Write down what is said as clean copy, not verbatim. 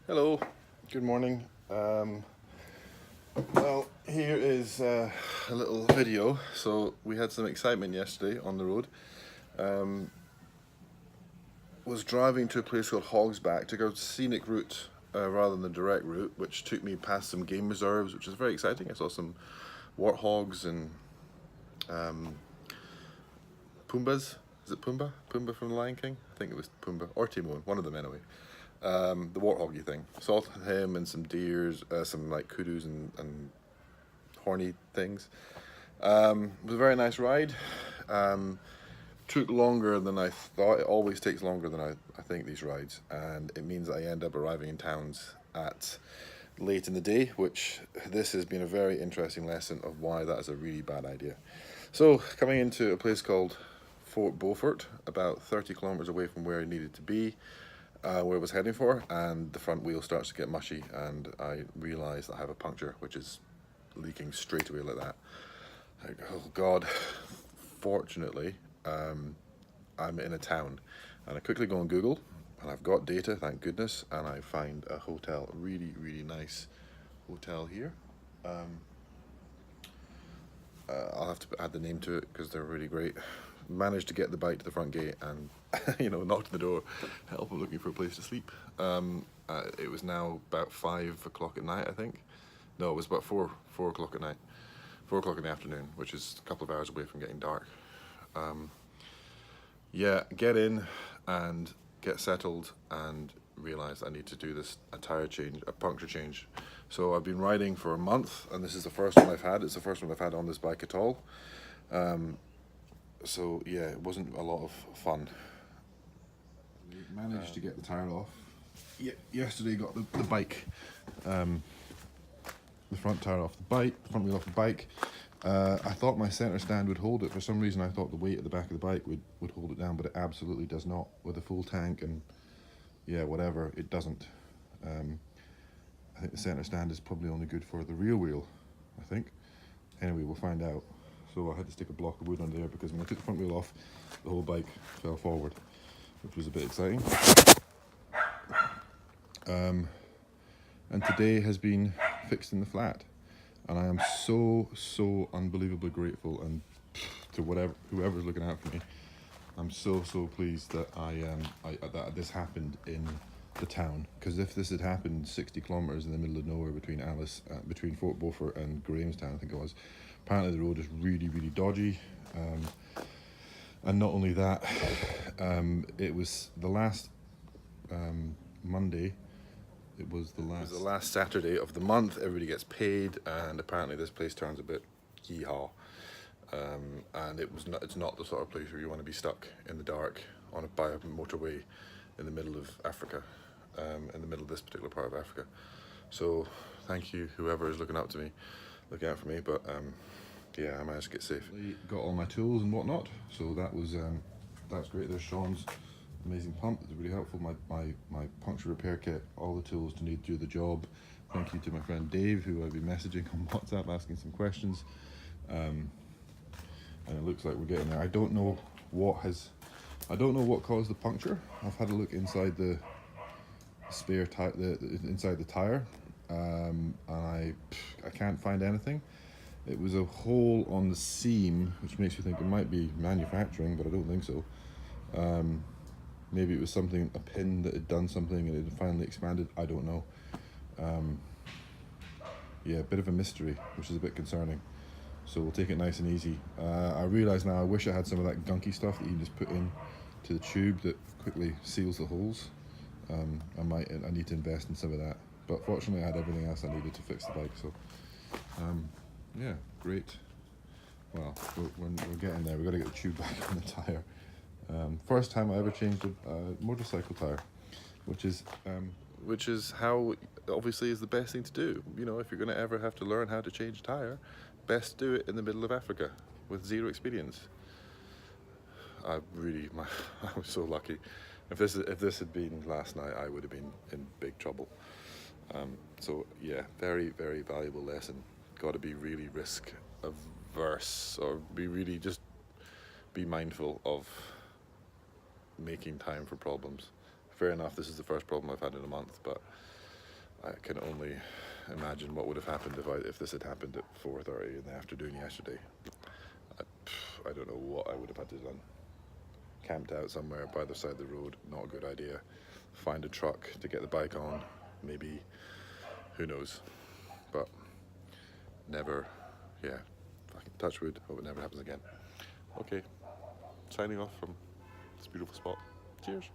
Hello, good morning. Well, here is a little video. So we had some excitement yesterday on the road. Was driving to a place called Hogsback, took a scenic route rather than the direct route, which took me past some game reserves, which was very exciting. I saw some warthogs and Pumbas. Is it Pumbaa? Pumbaa from The Lion King? I think it was Pumbaa or Timon, one of them anyway. The warthoggy thing. Saw him and some deers, some like kudus and horny things. It was a very nice ride. Took longer than I thought. It always takes longer than I think these rides, and it means I end up arriving in towns at late in the day, which this has been a very interesting lesson of why that is a really bad idea. So coming into a place called Fort Beaufort, about 30 kilometers away from where I needed to be, where I was heading for, and the front wheel starts to get mushy, and I realise I have a puncture, which is leaking straight away like that. Like, oh God. Fortunately, I'm in a town, and I quickly go on Google, and I've got data, thank goodness, and I find a hotel, a really nice hotel here. I'll have to add the name to it because they're really great. Managed to get the bike to the front gate and knocked on the door. Help, I'm looking for a place to sleep. It was now about 5 o'clock at night, I think. No, it was about 4 o'clock at night. 4 o'clock in the afternoon, which is a couple of hours away from getting dark. Yeah, get in and get settled and realise I need to do this, a tyre change, a puncture change. So I've been riding for a month, and this is the first one I've had. It's the first one I've had on this bike at all. So yeah, it wasn't a lot of fun. We managed to get the tyre off. Yesterday got the bike, the front tyre off the bike, front wheel off the bike. I thought my centre stand would hold it. For some reason I thought the weight at the back of the bike would hold it down, but it absolutely does not. With a full tank and yeah, whatever, it doesn't. I think the centre stand is probably only good for the rear wheel, I think. Anyway, we'll find out. So I had to stick a block of wood under there because when I took the front wheel off, the whole bike fell forward, which was a bit exciting. And today has been fixed in the flat, and I am so unbelievably grateful, and to whoever's looking out for me, I'm so pleased that that this happened in the town, because if this had happened 60 kilometers in the middle of nowhere between Fort Beaufort and Grahamstown, I think it was, apparently the road is really dodgy, and not only that, it was the last Monday. It was the last Saturday of the month. Everybody gets paid, and apparently this place turns a bit hee-haw. And it's not the sort of place where you want to be stuck in the dark by a motorway in the middle of Africa, in the middle of this particular part of Africa. So thank you, whoever is looking out for me. But yeah, I managed to get safe. Got all my tools and whatnot, so that's great. There's Sean's amazing pump. It's really helpful. My puncture repair kit, all the tools to need to do the job. Thank you to my friend Dave, who I've been messaging on WhatsApp asking some questions. And it looks like we're getting there. I don't know what caused the puncture. I've had a look inside the spare tire, inside the tire, and I can't find anything. It was a hole on the seam, which makes you think it might be manufacturing, but I don't think so. Maybe it was a pin that had done something and it had finally expanded. I don't know. Yeah, a bit of a mystery, which is a bit concerning. So we'll take it nice and easy. I realise now I wish I had some of that gunky stuff that you can just put in to the tube that quickly seals the holes. I need to invest in some of that. But fortunately I had everything else I needed to fix the bike, so yeah, great. Well, we're getting there. We've got to get the tube back on the tyre. First time I ever changed a motorcycle tyre, which is how obviously is the best thing to do. If you're going to ever have to learn how to change a tyre, best do it in the middle of Africa with zero experience. I was so lucky. If this had been last night, I would have been in big trouble. So yeah, very valuable lesson. Got to be really risk averse, or be mindful of making time for problems. Fair enough, this is the first problem I've had in a month, but I can only imagine what would have happened if this had happened at 4:30 in the afternoon yesterday. I don't know what I would have had to have done. Camped out somewhere by the side of the road, not a good idea. Find a truck to get the bike on, maybe, who knows. But never, yeah, fucking touch wood, hope it never happens again. Okay, signing off from this beautiful spot. Cheers.